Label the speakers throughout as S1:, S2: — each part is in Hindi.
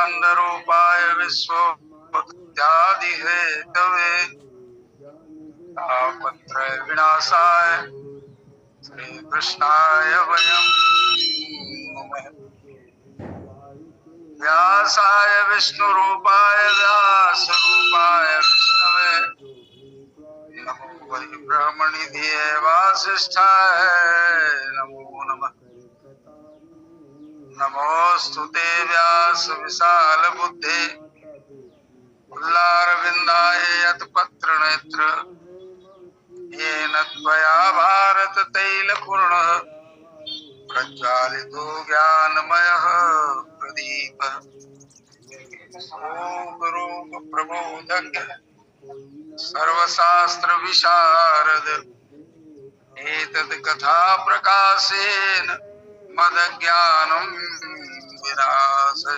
S1: ब्रह्मांड रूपाय विश्वोत्पत्त्यादि हेतवे तापत्रय विनाशाय श्री कृष्णाय वयं नमः। व्यासाय विष्णुरूपाय व्यासरूपाय विष्णवे नमो वै ब्रह्मणिधिये वासिष्ठाय नमो नमः। नमोस्तुते व्यास विशाल बुद्धे उल्लारविन्दाय यत्पत्र नेत्र येन त्वया भारत तैलपूर्णः प्रज्वालितो ज्ञानमयः प्रदीपः स्वरूप प्रबोधक सर्वशास्त्र विशारद एतद् कथा प्रकाशेन मदज्ञानं विनाशय।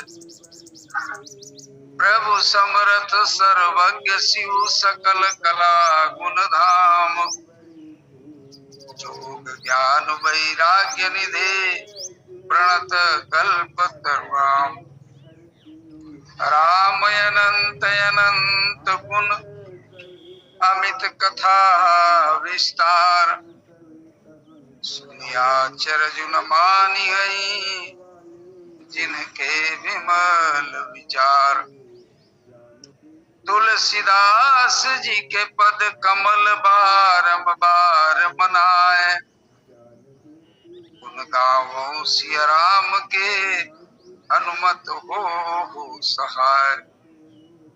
S1: प्रभु समर्थ सर्वज्ञ शिव सकल कला गुणधाम जोग ज्ञान वैराग्य निधे प्रणत कल्पतरुणाम रामयनंत अनंत गुण अमित कथा विस्तार सुनिया चरजुन मानी हई जिनके विमल विचार। तुलसीदास जी के पद कमल बारंबार मनाए गुण गावो सिया राम के हनुमत हो सहाय।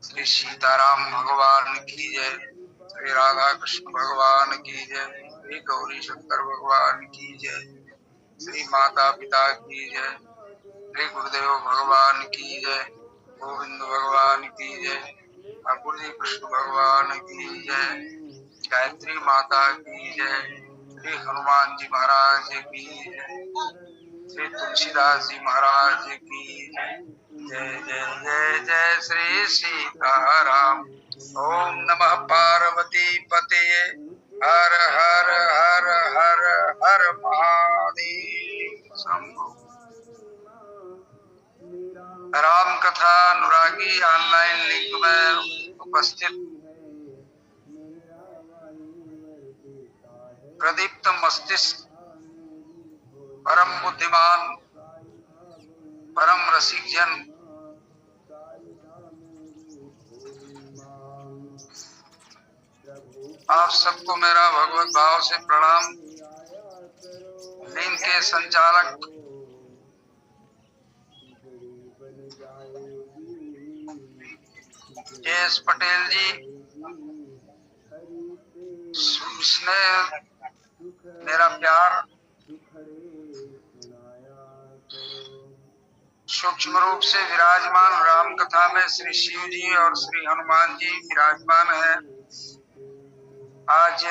S1: श्री सीताराम भगवान की जय, श्री राधा कृष्ण भगवान की जय, श्री गौरी शंकर भगवान की जय, श्री माता पिता की जय, श्री गुरुदेव भगवान की जय, गोविंद भगवान की जय, ठाकुर जी कृष्ण भगवान की जय, गायत्री माता की जय, श्री हनुमान जी महाराज की जय, श्री तुलसीदास जी महाराज की जय। जय जय जय जय श्री सीताराम। ओम नमः पार्वती पतये हर हर हर हर हर महादेव शंभो। राम कथा अनुरागी ऑनलाइन लिंक में उपस्थित प्रदीप्त मस्तिष्क परम बुद्धिमान परम रसिक जन आप सबको मेरा भगवत भाव से प्रणाम। लिंक के संचालक जयेश पटेल जी, स्नेह मेरा प्यार, सूक्ष्म रूप से विराजमान राम कथा में श्री शिव जी और श्री हनुमान जी विराजमान है। आज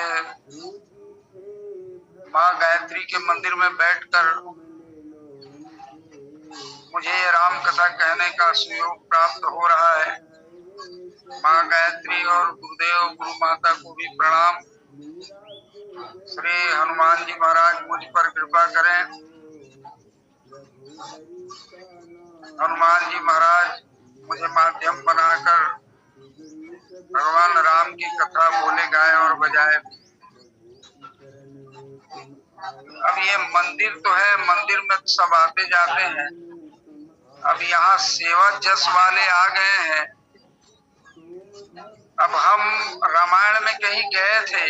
S1: माँ गायत्री के मंदिर में बैठकर मुझे ये राम कथा कहने का सुयोग प्राप्त हो रहा है। माँ गायत्री और गुरुदेव गुरु माता को भी प्रणाम। श्री हनुमान जी महाराज मुझ पर कृपा करें। हनुमान जी महाराज मुझे माध्यम बनाकर भगवान राम की कथा बोले, गाए और बजाए। अब ये मंदिर तो है, मंदिर में सब आते जाते हैं। अब यहाँ सेवा जस वाले आ गए हैं। अब हम रामायण में कहीं गए थे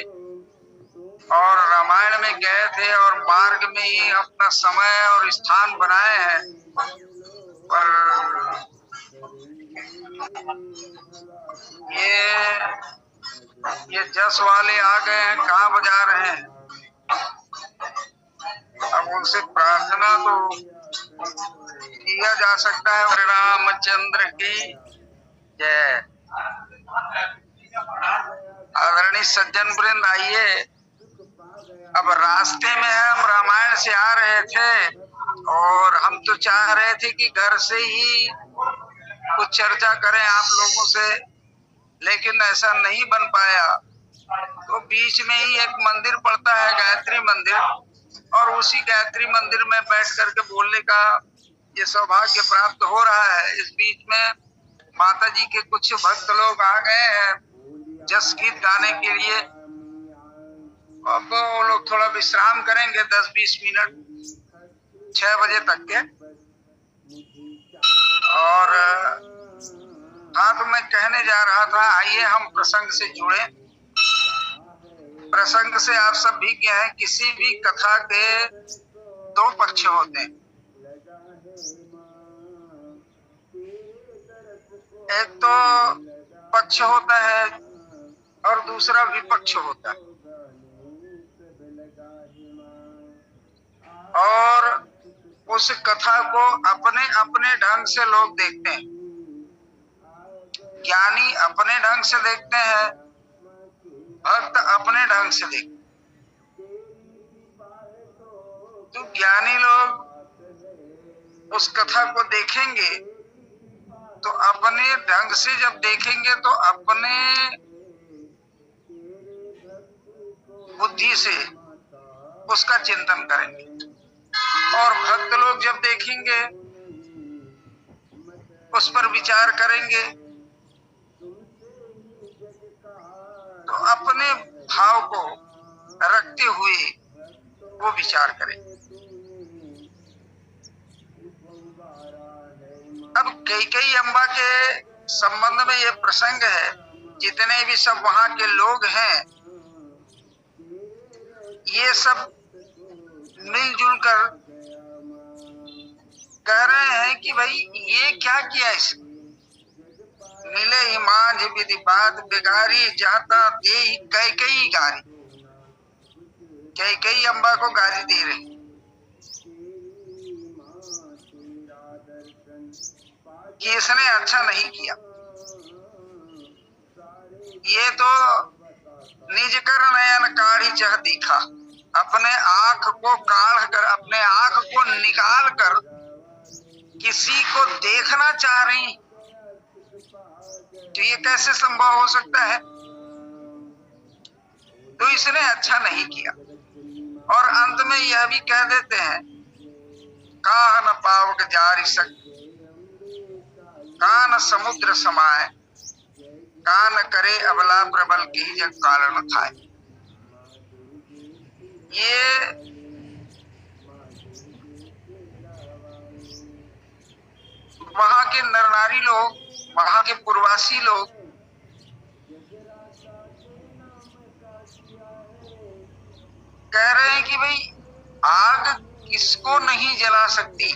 S1: और मार्ग में ही अपना समय और स्थान बनाए हैं, पर ये जस वाले आ गए हैं, कहाँ बजा रहे हैं। अब उनसे प्रार्थना तो किया जा सकता है। श्री रामचंद्र की जय। आदरणीय सज्जन वृंद, आइए। अब रास्ते में हम रामायण से आ रहे थे और हम तो चाह रहे थे कि घर से ही कुछ चर्चा करें आप लोगों से, लेकिन ऐसा नहीं बन पाया। तो बीच में ही एक मंदिर पड़ता है, गायत्री मंदिर, और उसी गायत्री मंदिर में बैठ करके बोलने का ये सौभाग्य प्राप्त हो रहा है। इस बीच में माता जी के कुछ भक्त लोग आ गए हैं जस गीत गाने के लिए। अब वो लोग थोड़ा विश्राम करेंगे 10-20 मिनट, 6 बजे तक के। और हाँ, तो मैं कहने जा रहा था, आइए हम प्रसंग से जुड़े। प्रसंग से आप सब भी क्या है, किसी भी कथा के दो पक्ष होते हैं। एक तो पक्ष होता है और दूसरा विपक्ष होता है। और उस कथा को अपने अपने ढंग से लोग देखते हैं। ज्ञानी अपने ढंग से देखते हैं, भक्त अपने ढंग से देखते हैं। तो ज्ञानी लोग उस कथा को देखेंगे तो अपने ढंग से जब देखेंगे तो अपने बुद्धि से उसका चिंतन करेंगे। और भक्त लोग जब देखेंगे उस पर विचार करेंगे तो अपने भाव को रखते हुए वो विचार करेंगे। अब कैकेयी अम्बा के संबंध में ये प्रसंग है। जितने भी सब वहां के लोग हैं ये सब मिलजुल कर कह रहे हैं कि भाई ये क्या किया इसने। मिले ही मांझ विधि बात बिगारी, जाता दे कैकेयी गारी। कैकेयी अम्बा को गाली दे रही कि इसने अच्छा नहीं किया। ये तो निज कर नयन काढ़ी चह दिखा। अपने आंख को काढ़ कर, अपने आंख को निकाल कर किसी को देखना चाह रही, तो ये कैसे संभव हो सकता है। तो इसने अच्छा नहीं किया। और अंत में यह भी कह देते हैं, काह न पावक जारी सक, कान समुद्र समाए, कान करे अबला प्रबल की जग कारण खाए। ये वहां के नर नारी लोग, वहां के पूर्वासी लोग कह रहे हैं कि भाई आग किसको नहीं जला सकती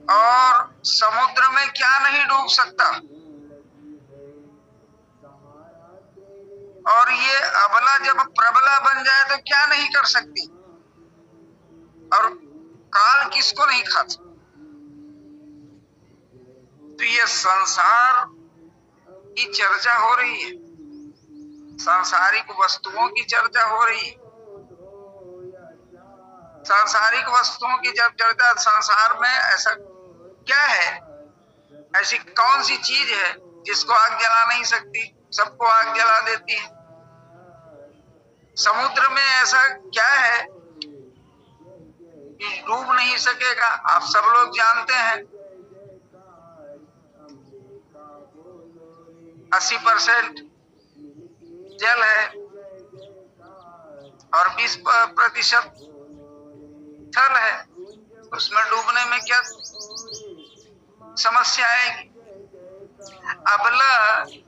S1: और समुद्र में क्या नहीं डूब सकता। और ये अबला जब प्रबला बन जाए तो क्या नहीं कर सकती। और काल किसको नहीं खाता। तो ये संसार की चर्चा हो रही है, सांसारिक वस्तुओं की चर्चा हो रही है। सांसारिक वस्तुओं की जब चर्चा, संसार में ऐसा क्या है, ऐसी कौन सी चीज है जिसको आग जला नहीं सकती, सबको आग जला देती है। समुद्र में ऐसा क्या है कि डूब नहीं सकेगा। आप सब लोग जानते हैं 80% जल है और 20% थल है। उसमें डूबने में क्या समस्या आएगी। अबला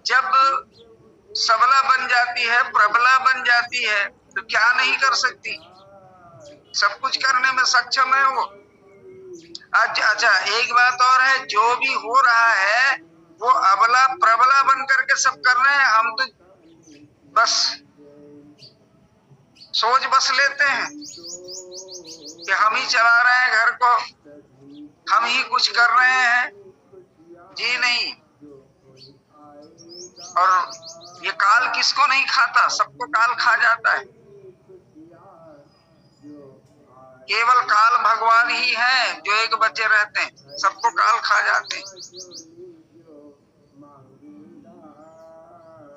S1: जब सबला बन जाती है, प्रबला बन जाती है, तो क्या नहीं कर सकती, सब कुछ करने में सक्षम है वो। अच्छा, एक बात और है, जो भी हो रहा है वो अबला प्रबला बन करके सब कर रहे हैं। हम तो बस सोच बस लेते हैं कि हम ही चला रहे हैं घर को, हम ही कुछ कर रहे हैं। जी नहीं। और ये काल किसको नहीं खाता, सबको काल खा जाता है। केवल काल भगवान ही हैं जो एक बचे रहते हैं, सबको काल खा जाते हैं।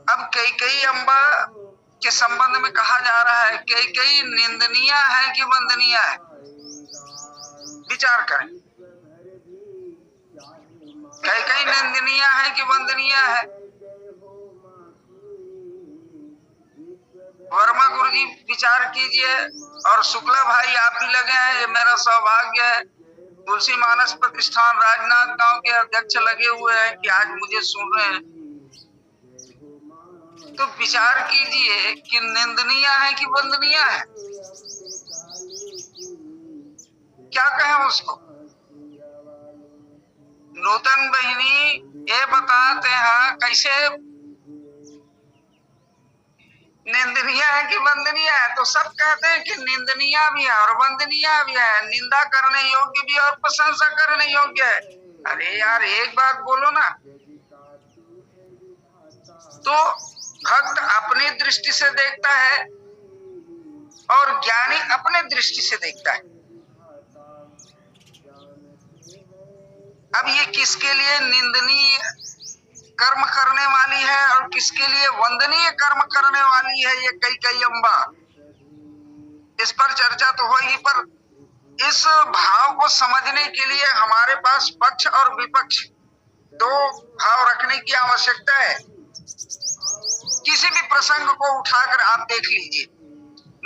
S1: अब कैकेयी अम्बा के संबंध में कहा जा रहा है, कैकेयी निंदनीय है कि वंदनीय है। विचार करें। कई कई निंदनीय है कि वंदनीय है। वर्मा गुरु जी विचार कीजिए, और शुक्ला भाई आप भी लगे हैं, ये मेरा सौभाग्य है। तुलसी मानस प्रतिष्ठान राजनाथ गांव के अध्यक्ष लगे हुए हैं कि आज मुझे सुन रहे हैं। तो विचार कीजिए कि निंदनीय है कि वंदनीय है, क्या कहें उसको। नूतन बहिनी ये बताते हैं कैसे निंदनीय है कि वंदनीय है। तो सब कहते हैं कि निंदनीय भी है और वंदनीय भी है, निंदा करने योग्य भी और प्रशंसा करने योग्य है। अरे यार एक बात बोलो ना। तो भक्त अपनी दृष्टि से देखता है और ज्ञानी अपने दृष्टि से देखता है। अब ये किसके लिए निंदनीय कर्म करने वाली है और किसके लिए वंदनीय कर्म करने वाली है, ये कई अम्बा, इस पर चर्चा तो होगी। पर इस भाव को समझने के लिए हमारे पास पक्ष और विपक्ष दो भाव रखने की आवश्यकता है। किसी भी प्रसंग को उठाकर आप देख लीजिए।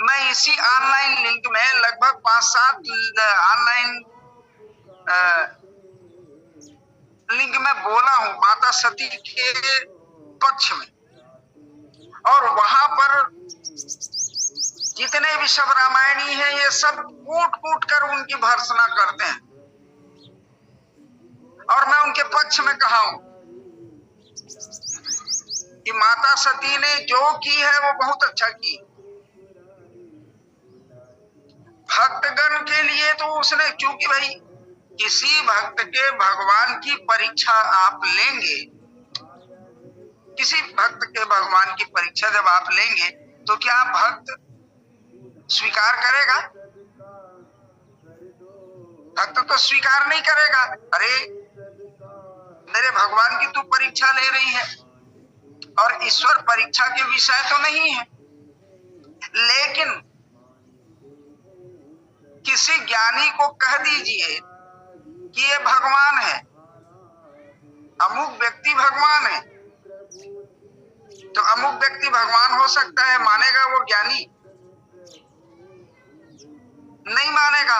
S1: मैं इसी ऑनलाइन लिंक में लगभग 5-7 ऑनलाइन लिंक में बोला हूं माता सती के पक्ष में, और वहां पर जितने भी सब रामायणी है ये सब कूट कूट कर उनकी भर्त्सना करते हैं, और मैं उनके पक्ष में कहा हूं कि माता सती ने जो की है वो बहुत अच्छा की। भक्तगण के लिए तो उसने, क्योंकि भाई किसी भक्त के भगवान की परीक्षा आप लेंगे, किसी भक्त के भगवान की परीक्षा जब आप लेंगे तो क्या भक्त स्वीकार करेगा? भक्त तो स्वीकार नहीं करेगा। अरे मेरे भगवान की तू परीक्षा ले रही है, और ईश्वर परीक्षा के विषय तो नहीं है। लेकिन किसी ज्ञानी को कह दीजिए कि ये भगवान है, अमुक व्यक्ति भगवान है, तो अमुक व्यक्ति भगवान हो सकता है, मानेगा वो ज्ञानी? नहीं मानेगा।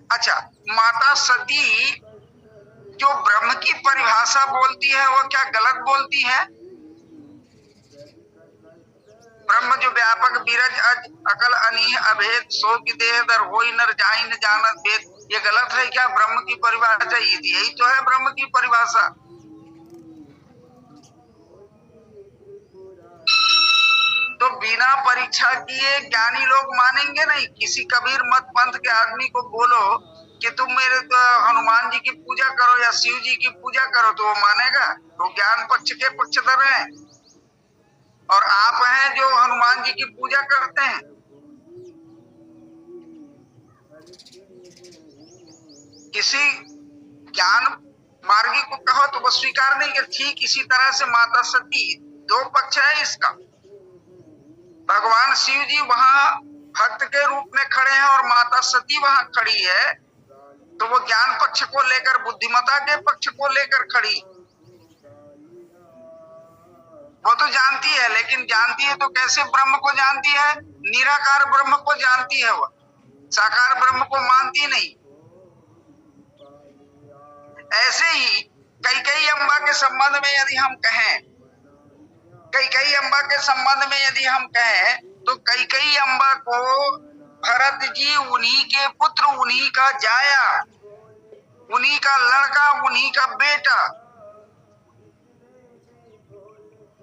S1: अच्छा, माता सती जो ब्रह्म की परिभाषा बोलती है वो क्या गलत बोलती है? ब्रह्म जो व्यापक बीरज अज अकल अनीह अभेद सो की देह दर होई नर जाहि न जानत भेद, ये गलत है क्या? ब्रह्म की परिभाषा यही तो है ब्रह्म की परिभाषा। तो बिना परीक्षा किए ज्ञानी लोग मानेंगे नहीं। किसी कबीर मत पंथ के आदमी को बोलो कि तुम मेरे हनुमान जी की पूजा करो या शिव जी की पूजा करो, तो वो मानेगा? तो ज्ञान पक्ष के पक्षधर हैं, और आप हैं जो हनुमान जी की पूजा करते हैं। किसी ज्ञान मार्गी को कहो तो वो स्वीकार नहीं कर। ठीक इसी तरह से माता सती, दो पक्ष है इसका। भगवान शिव जी वहां भक्त के रूप में खड़े हैं और माता सती वहां खड़ी है, तो वो ज्ञान पक्ष को लेकर, बुद्धिमता के पक्ष को लेकर खड़ी। वो तो जानती है, लेकिन जानती है तो कैसे ब्रह्म को जानती है? निराकार ब्रह्म को जानती है, वो साकार ब्रह्म को मानती नहीं। ऐसे ही कैकेयी अम्बा के संबंध में यदि हम कहें, कैकेयी अम्बा के संबंध में यदि हम कहें तो कैकेयी अम्बा को भरत जी उन्हीं के पुत्र, उन्हीं का जाया, उन्हीं का लड़का, उन्हीं का बेटा,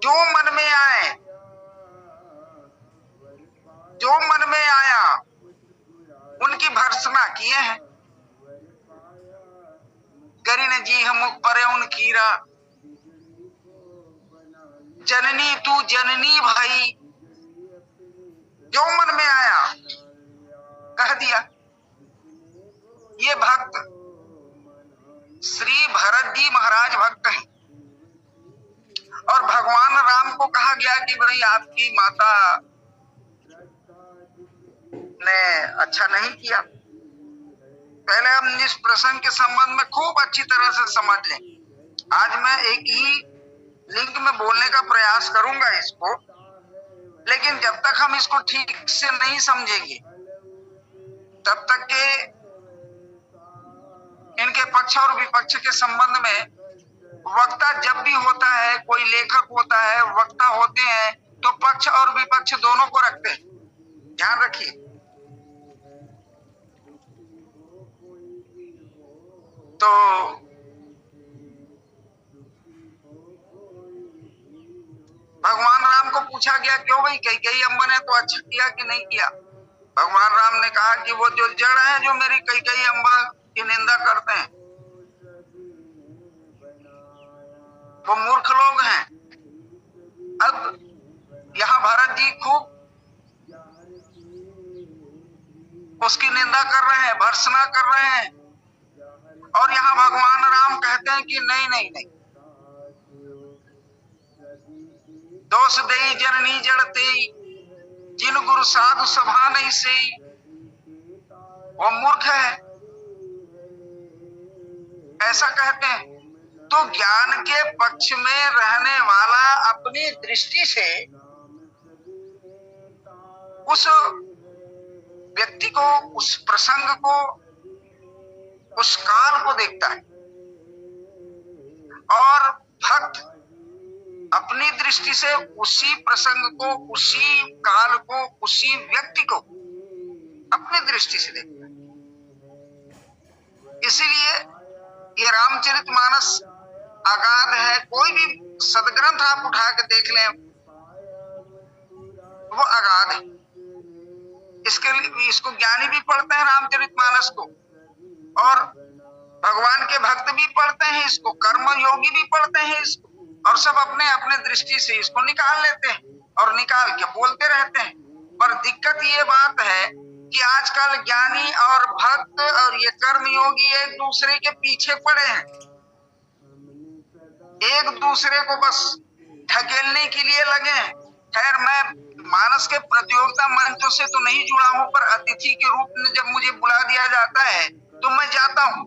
S1: जो मन में आए, जो मन में आया उनकी भर्त्सना किए हैं। करीन जी हम मुख परे उन कीरा, जननी तू जननी भाई, जो मन में आया कह दिया। ये भक्त श्री भरत जी महाराज भक्त हैं, और भगवान राम को कहा गया कि भाई आपकी माता ने अच्छा नहीं किया। पहले हम इस प्रसंग के संबंध में खूब अच्छी तरह से समझ लें। आज मैं एक ही लिंक में बोलने का प्रयास करूंगा इसको, लेकिन जब तक हम इसको ठीक से नहीं समझेंगे तब तक के इनके पक्ष और विपक्ष के संबंध में वक्ता जब भी होता है, कोई लेखक होता है, वक्ता होते हैं, तो पक्ष और विपक्ष दोनों को रखते हैं। ध्यान रखिए। तो भगवान राम को पूछा गया, क्यों भाई कैकेयी अम्मा ने तो अच्छा किया कि नहीं किया? भगवान राम ने कहा कि वो जो जड़ है, जो मेरी कैकेयी अम्मा की निंदा करते हैं, वो मूर्ख लोग हैं। अब यहाँ भरत जी खूब उसकी निंदा कर रहे हैं, भर्त्सना कर रहे हैं, और यहाँ भगवान राम कहते हैं कि नहीं नहीं नहीं, दोष देई जननी जड़ते जिन गुरु साधु सभा नहीं से, वो मूर्ख है, ऐसा कहते हैं। तो ज्ञान के पक्ष में रहने वाला अपनी दृष्टि से उस व्यक्ति को, उस प्रसंग को, उस काल को देखता है, और भक्त अपनी दृष्टि से उसी प्रसंग को, उसी काल को, उसी व्यक्ति को अपनी दृष्टि से देखता है। इसीलिए ये रामचरितमानस अगाध है। कोई भी सदग्रंथ आप उठा के देख लें, वो अगाध है। इसके लिए इसको ज्ञानी भी पढ़ते हैं रामचरितमानस को, और भगवान के भक्त भी पढ़ते हैं इसको, कर्म योगी भी पढ़ते हैं इसको, और सब अपने अपने दृष्टि से इसको निकाल लेते हैं और निकाल के बोलते रहते हैं। पर दिक्कत ये बात है कि आजकल ज्ञानी और भक्त और ये कर्म योगी एक दूसरे के पीछे पड़े हैं, एक दूसरे को बस ढकेलने के लिए लगे हैं। खैर, मैं मानस के प्रतियोगिता मंचों से तो नहीं जुड़ा हूं, पर अतिथि के रूप में जब मुझे बुला दिया जाता है तो मैं जाता हूं,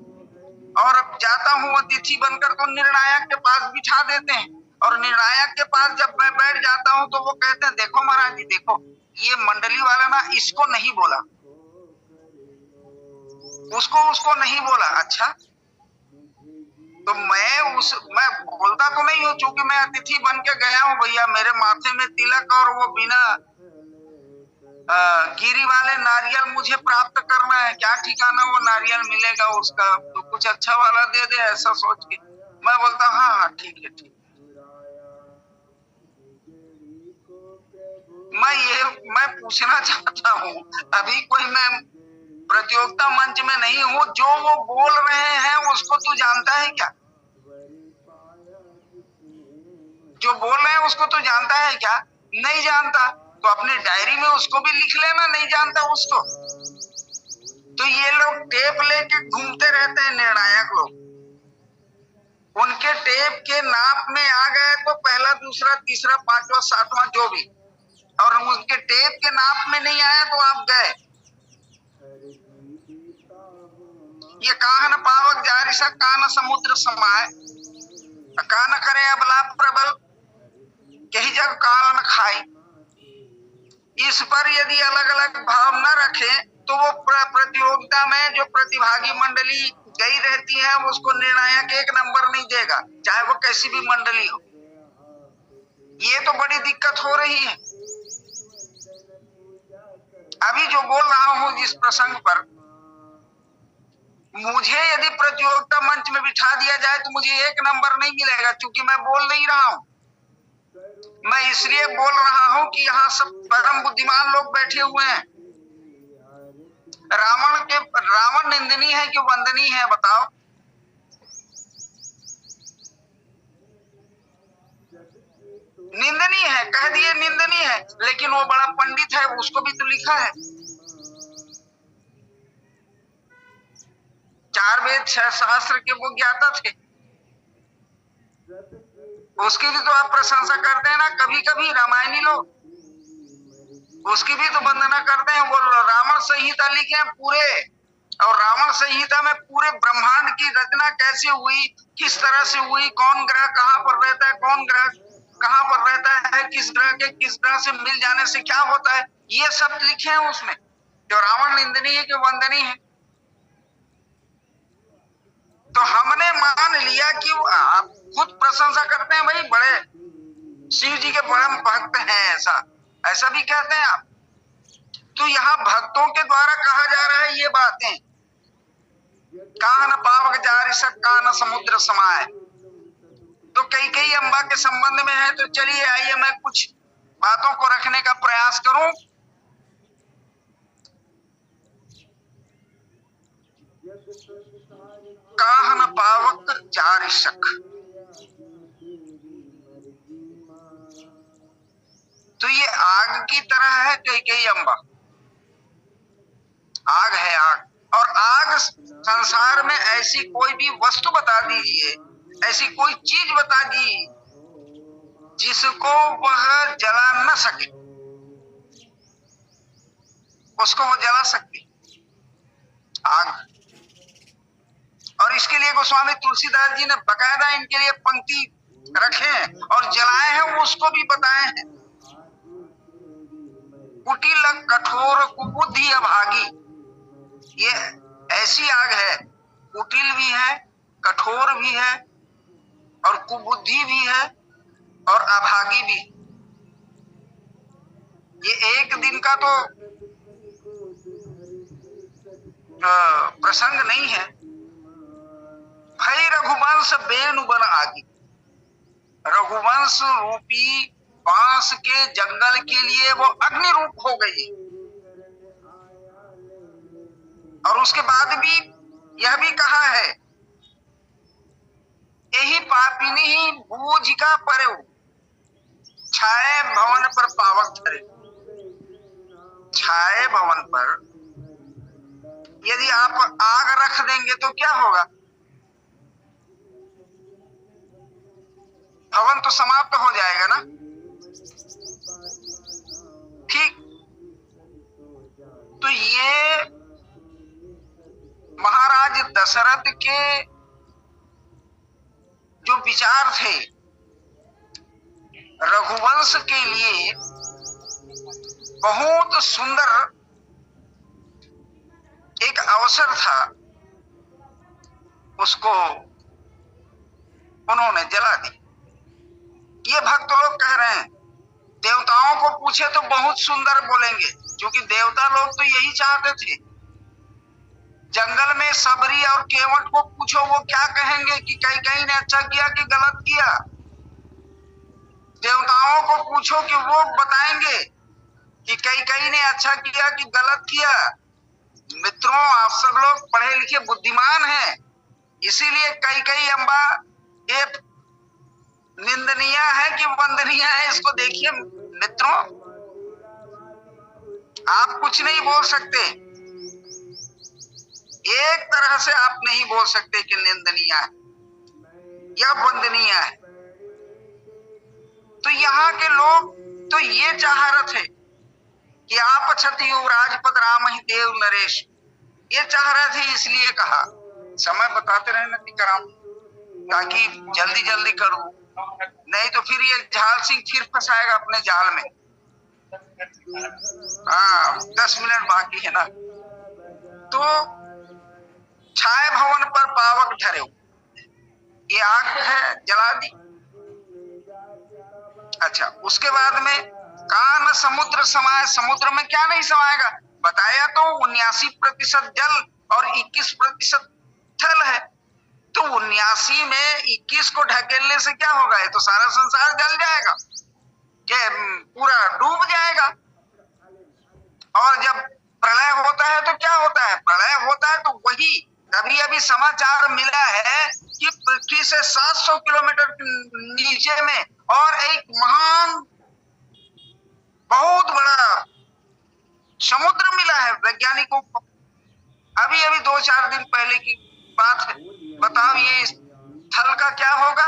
S1: और अब जाता हूं अतिथि बनकर, तो निर्णायक के पास बिठा देते हैं, और निर्णायक के पास जब मैं बैठ जाता हूं तो वो कहते हैं, देखो महाराज जी, देखो ये मंडली वाला ना इसको नहीं बोला, उसको नहीं बोला। अच्छा, तो मैं बोलता तो नहीं हूँ, चूंकि मैं अतिथि बन के गया हूँ भैया, मेरे माथे में तिलक और वो बिना गिरी वाले नारियल मुझे प्राप्त करना है। क्या ठिकाना वो नारियल मिलेगा उसका, तो कुछ अच्छा वाला दे दे, ऐसा सोच के मैं बोलता हाँ हाँ ठीक है ठीक। मैं पूछना चाहता हूँ, अभी कोई मैं प्रतियोगिता मंच में नहीं हूँ, जो वो बोल रहे हैं उसको तू जानता है क्या? जो बोल रहे हैं उसको तू जानता है क्या? नहीं जानता। तो अपने डायरी में उसको भी लिख लेना, नहीं जानता उसको। तो ये लोग टेप लेके घूमते रहते हैं, निर्णायक लोग। उनके टेप के नाप में आ गए तो पहला, दूसरा, तीसरा, पांचवा, सातवां जो भी, और उनके टेप के नाप में नहीं आया तो आप गए। ये कान पावक जारी सा कान समुद्र समाए, कान करे अबला प्रबल यही जग काल न खाई। इस पर यदि अलग अलग भाव न रखे तो वो प्रतियोगिता में जो प्रतिभागी मंडली गई रहती है उसको निर्णायक एक नंबर नहीं देगा, चाहे वो कैसी भी मंडली हो। ये तो बड़ी दिक्कत हो रही है। अभी जो बोल रहा हूं जिस प्रसंग पर, मुझे यदि प्रतियोगिता मंच में बिठा दिया जाए तो मुझे एक नंबर नहीं मिलेगा, क्योंकि मैं बोल नहीं रहा हूं। मैं इसलिए बोल रहा हूं कि यहाँ सब परम बुद्धिमान लोग बैठे हुए हैं। रावण निंदनीय है कि वंदनीय है, बताओ? निंदनीय है, कह दिए निंदनीय है, लेकिन वो बड़ा पंडित है, उसको भी तो लिखा है। 4 वेद 6 शास्त्र के वो ज्ञाता थे, उसकी भी तो आप प्रशंसा करते हैं ना। कभी कभी रामायणी लोग उसकी भी तो वंदना करते हैं। वो रावण संहिता लिखे हैं पूरे, और रावण संहिता में पूरे ब्रह्मांड की रचना कैसे हुई, किस तरह से हुई, कौन ग्रह कहाँ पर रहता है, कौन ग्रह कहाँ पर रहता है, किस ग्रह के किस ग्रह से मिल जाने से क्या होता है, ये सब लिखे हैं उसमें। जो रावण निंदनीय है कि वंदनीय है। तो हमने मान लिया कि आप खुद प्रशंसा करते हैं, भाई बड़े शिव जी के परम भक्त हैं, ऐसा भी कहते हैं आप। तो यहाँ भक्तों के द्वारा कहा जा रहा है ये बातें, कान पावक जारी सक कान समुद्र समाए। तो कई अम्बा के संबंध में है, तो चलिए आइए मैं कुछ बातों को रखने का प्रयास करूं। काहन पावक जारी सक, तो ये आग की तरह है कई अम्बा। आग है आग, और आग संसार में ऐसी कोई भी वस्तु बता दीजिए, ऐसी कोई चीज बता दी जिसको वह जला न सके, उसको वो जला सकती आग। और इसके लिए गोस्वामी तुलसीदास जी ने बकायदा इनके लिए पंक्ति रखे हैं और जलाए हैं, वो उसको भी बताए हैं। कुटिल कठोर कुबुद्धि अभागी, ये ऐसी आग है, कुटिल भी है, कठोर भी है, और कुबुद्धि भी है, और अभागी भी। ये एक दिन का तो प्रसंग नहीं है। भई रघुवंश बेनु बन आगी, रघुवंश रूपी बांस के जंगल के लिए वो अग्नि रूप हो गई। और उसके बाद भी यह भी कहा है, यही पापिनी ही बूझ का परे छाए भवन पर पावक धरे। छाए भवन पर यदि आप आग रख देंगे तो क्या होगा, भवन तो समाप्त हो जाएगा ना। ठीक, तो ये महाराज दशरथ के जो विचार थे, रघुवंश के लिए बहुत सुंदर एक अवसर था, उसको उन्होंने जला दी। ये भक्त लोग कह रहे हैं, देवताओं को पूछे तो बहुत सुंदर बोलेंगे, क्योंकि देवता लोग तो यही चाहते थे। जंगल में सबरी और केवट को पूछो, वो क्या कहेंगे कि कई ने अच्छा किया कि गलत किया। देवताओं को पूछो कि वो बताएंगे कि कई ने अच्छा किया कि गलत किया। मित्रों, आप सब लोग पढ़े लिखे बुद्धिमान हैं, इसीलिए कई अम्बा ये निंदनीय है कि वंदनीय है, इसको देखिए मित्रों। आप कुछ नहीं बोल सकते, एक तरह से आप नहीं बोल सकते कि निंदनीय है या वंदनीय है। तो यहाँ के लोग तो ये चाह रहे थे कि आप छति राजपद राम ही देव नरेश, ये चाह रहे थे, इसलिए कहा समय बताते रहना टीकाराम, ताकि जल्दी जल्दी करूं, नहीं तो फिर ये झाल सिंह फिर फंसाएगा अपने जाल में। 10 मिनट बाकी है ना। तो छाए भवन पर पावक धरे, ये आग है, जला दी। अच्छा, उसके बाद में कान समुद्र समाये, समुद्र में क्या नहीं समाएगा, बताया तो 79% जल और 21% थल है। तो 79 में 21 को ढकेलने से क्या होगा, ये तो सारा संसार जल जाएगा, कि पूरा डूब जाएगा। और जब प्रलय होता है तो क्या होता है, प्रलय होता है तो वही अभी समाचार मिला है कि पृथ्वी से 700 किलोमीटर नीचे में और एक महान बहुत बड़ा समुद्र मिला है वैज्ञानिकों को। अभी 2-4 दिन पहले की बात है। बताओ ये स्थल का क्या होगा।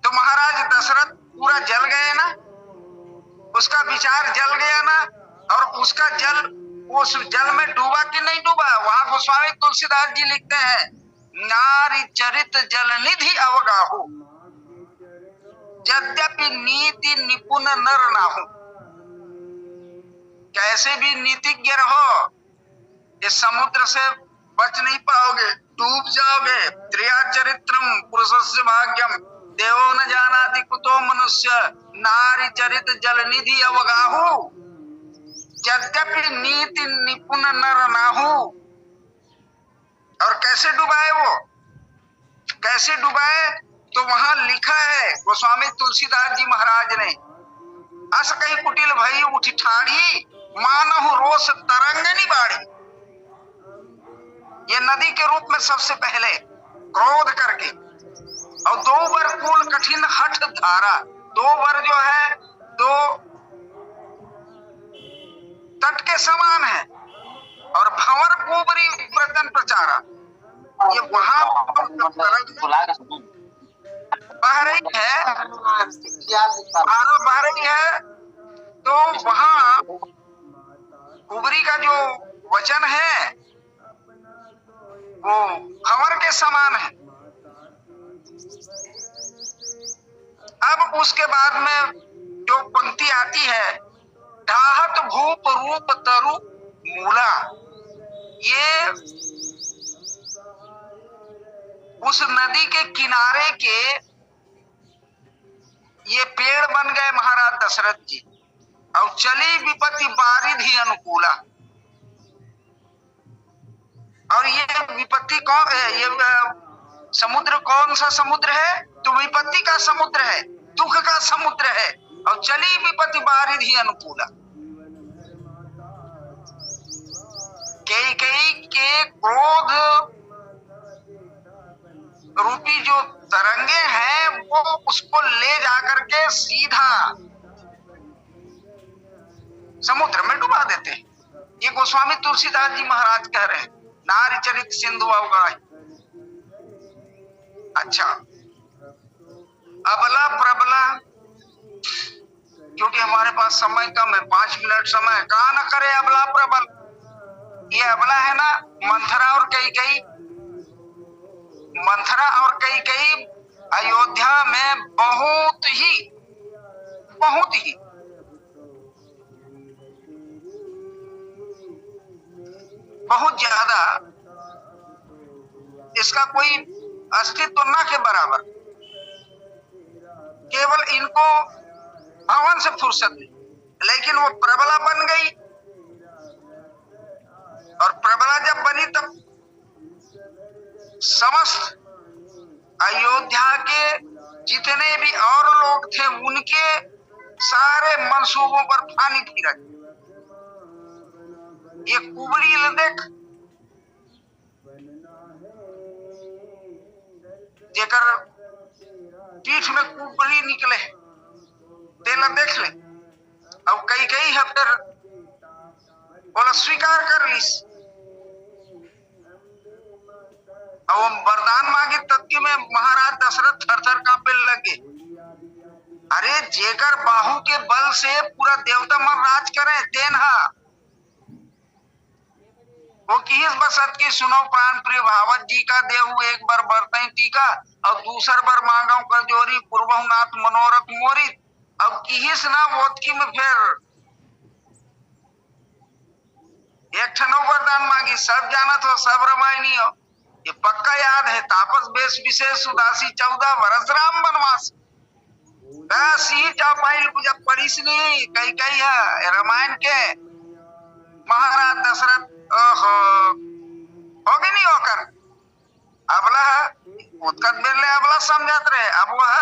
S1: तो महाराज दशरथ पूरा जल गए ना, उसका विचार जल गया ना, और उसका जल उस जल में डूबा कि नहीं डूबा? वहां गोस्वामी तुलसीदास जी लिखते हैं, नारी चरित जल निधि अवगाहु, यद्यपि नीति निपुण नर नाहु। कैसे भी नीतिज्ञ रहो, इस समुद्र से बच नहीं पाओगे, डूब जाओगे। त्रिया चरित्रम पुरुषस्य भाग्यम देवो न जानाति कुतो मनुष्य नारी चरित जल निधि अवगाहु, यद्यपि नीति निपुण नर नाहु। और कैसे डुबाए वो, कैसे डुबाए? तो वहां लिखा है गोस्वामी तुलसीदास जी महाराज ने, अस कही कुटिल भई उठी ठाड़ी, मानहु रोष तरंगनी बाड़ी। ये नदी के रूप में सबसे पहले क्रोध करके, और दो बर कूल कठिन हठ धारा, दो बर जो है दो तट के समान है, और भंवर कुबरी व्रतन प्रचारा। ये वहां बह रही है, बह रही है, तो वहां कुबरी का जो वचन है वो भंवर के समान है। अब उसके बाद में जो पंक्ति आती है, ढाहत भूप रूप तरु मूला, ये उस नदी के किनारे के ये पेड़ बन गए महाराज दशरथ जी, और चली विपत्ति बारिधि अनुकूला। और ये विपत्ति कौन, ये समुद्र कौन सा समुद्र है? तो विपत्ति का समुद्र है, दुख का समुद्र है। और चली विपत्ति बारिधि अनुकूला, कैकेयी के क्रोध रूपी जो तरंगे हैं वो उसको ले जाकर के सीधा समुद्र में डुबा देते हैं। ये गोस्वामी तुलसीदास जी महाराज कह रहे हैं, नारी चरित सिंधु अवगाही। अच्छा, अबला प्रबला, क्योंकि हमारे पास समय कम है, 5 मिनट समय, कहा न करे अबला प्रबल। ये अबला है ना, मंथरा और कैकेयी, मंथरा और कैकेयी अयोध्या में बहुत ही बहुत ज्यादा, इसका कोई अस्तित्व न के बराबर। केवल इनको हवन से फुर्सत नहीं, लेकिन वो प्रबला बन गई। और प्रबला जब बनी तब समस्त अयोध्या के जितने भी और लोग थे उनके सारे मंसूबों पर पानी फिरा। ये कुबरी देख, जेकर पीठ में कुबरी निकले तेला देख ले। अब कई है फिर बोला स्वीकार कर लीस, और वो वरदान मांगे तत्की में महाराज दशरथ थर थर कांपे लगे। अरे जेकर बाहु के बल से पूरा देवता मन राज करे तेनहा, वो किस बसत की सुनो प्राण प्रिय भावत जी का देहु एक बार बरतई टीका, और दूसर बार मांगो कर जोरी पूर्वहु नाथ मनोरथ मोरी। अब किस ना वोतकी में फिर एक ठनो वरदान मांगी, सब जानत हो सब रामायणी हो, ये पक्का याद है। तापस बेश विशेष उदासी 14 वर्ष राम वनवास, बस ही चौपाइल को जब पढ़ीस नहीं कई है रामायण के महाराज दशरथ ओहो हो गई नहीं होकर अबला उत्कट बिरले अबला समझाते रहे। अब वह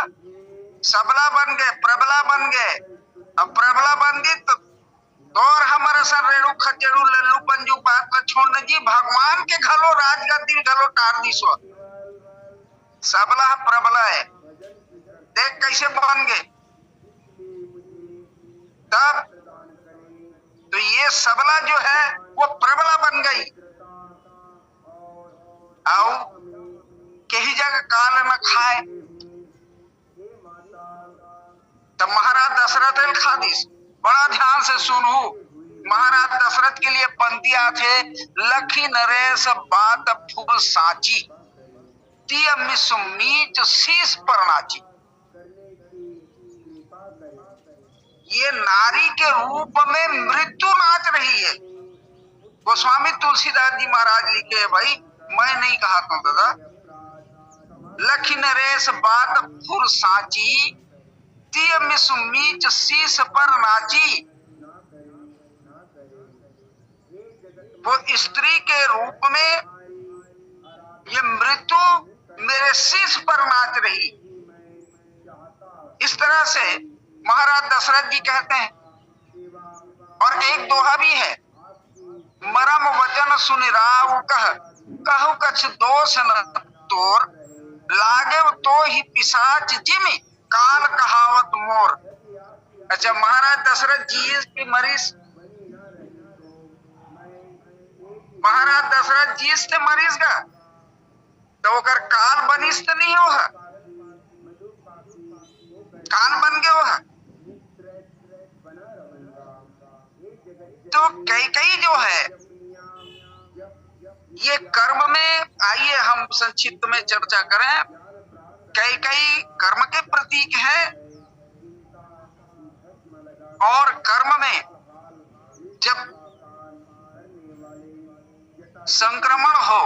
S1: सबला बन गए, प्रबला बन गए। अब प्रबला बन गई तो और हमारे सर रेणु खचेड़ू लल्लू पंजू बात का छोड़ने जी भगवान के घलो राजगद्दी घलो टार दी सो। सबला प्रबला है, देख कैसे बन गए। तब तो ये सबला जो है वो प्रबला बन गई, आओ कहीं जगह काल न खाए। तब महाराज दशरथ खादिस, बड़ा ध्यान से सुनू, महाराज दशरथ के लिए पंक्तियां थे, लखी नरेश बात फूल साची, तिय मिसमीच शीश पर नाची। ये नारी के रूप में मृत्यु नाच रही है। गोस्वामी तुलसीदास जी महाराज लिखे है, भाई मैं नहीं कहा था दादा, लखी नरेश बात फूल साची, तिय मिसमीच शीश पर नाची। वो स्त्री के रूप में ये मृत्यु मेरे शीश पर नाच रही। इस तरह से महाराज दशरथ जी कहते हैं। और एक दोहा भी है, मरम वचन सुनि राव कहु कछ दोष न तोर, लागे तो ही पिशाच जिमि काल कहावत मोर। अच्छा, महाराज दशरथ जी की मरीज, महाराज दशरथ जी से मरीज का तो ओकर काल बनिस तो नहीं हो, काल बन गए हो। तो कई जो है ये कर्म में, आइए हम संक्षिप्त में चर्चा करें। कई कर्म के प्रतीक हैं और कर्म में जब संक्रमण हो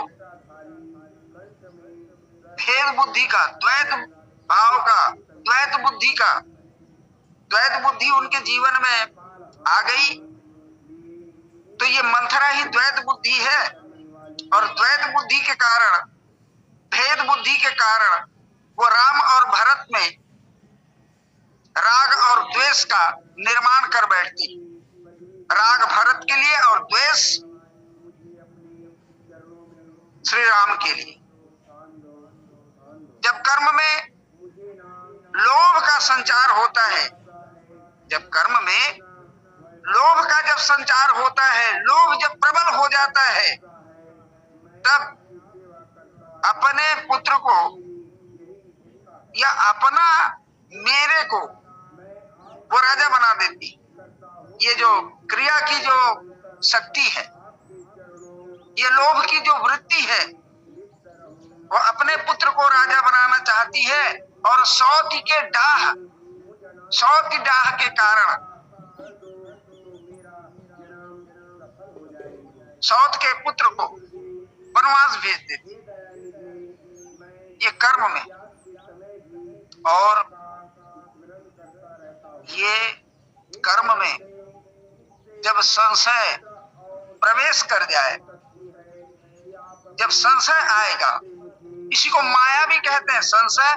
S1: भेद बुद्धि का, द्वैत भाव का, द्वैत बुद्धि का, द्वैत बुद्धि उनके जीवन में आ गई तो ये मंथरा ही द्वैत बुद्धि है। और द्वैत बुद्धि के कारण, भेद बुद्धि के कारण वो राम और भरत में राग और द्वेष का निर्माण कर बैठती। राग भरत के लिए और द्वेष श्री राम के लिए। जब कर्म में लोभ का संचार होता है, जब कर्म में लोभ का जब संचार होता है, लोभ जब प्रबल हो जाता है, तब अपने पुत्र को या अपना मेरे को वो राजा बना देती। ये जो क्रिया की जो शक्ति है, ये लोभ की जो वृत्ति है, वो अपने पुत्र को राजा बनाना चाहती है। और सौत की डाह के कारण सौत के पुत्र को वनवास भेज देती, ये कर्म में। और ये कर्म में जब संशय प्रवेश कर जाए, जब संशय आएगा, इसी को माया भी कहते हैं। संशय